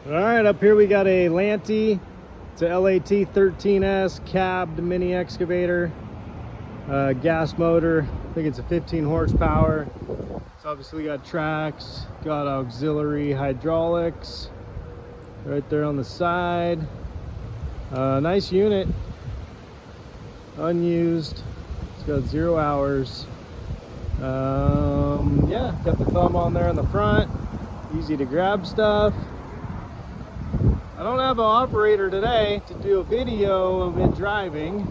All right, up here we got a Lanty. It's a LAT-13S cabbed mini excavator, gas motor. I think it's a 15 horsepower. It's obviously got tracks, got auxiliary hydraulics right there on the side. Nice unit, unused. It's got 0 hours. Yeah, got the thumb on there in the front. Easy to grab stuff. I don't have an operator today to do a video of it driving,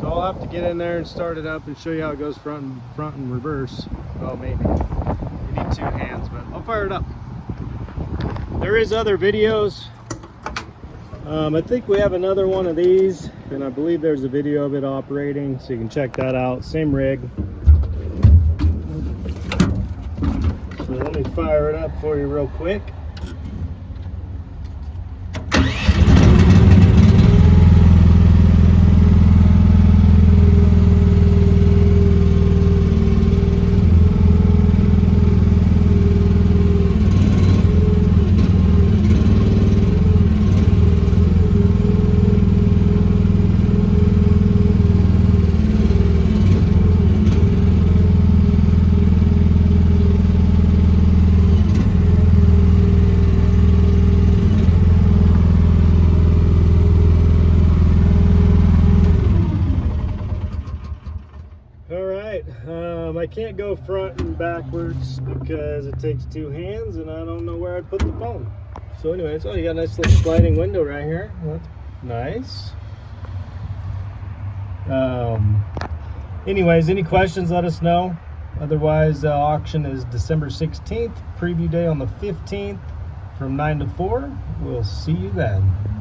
so I'll have to get in there and start it up and show you how it goes front and reverse. Well, maybe you need 2 hands, but I'll fire it up. There is other videos. I think we have another one of these, and I believe there's a video of it operating, so you can check that out. Same rig. So let me fire it up for you real quick. I can't go front and backwards because it takes 2 hands and I don't know where I'd put the phone. So anyways, oh, you got a nice little sliding window right here. That's nice. Anyways, any questions, let us know. Otherwise, auction is December 16th, preview day on the 15th from 9 to 4. We'll see you then.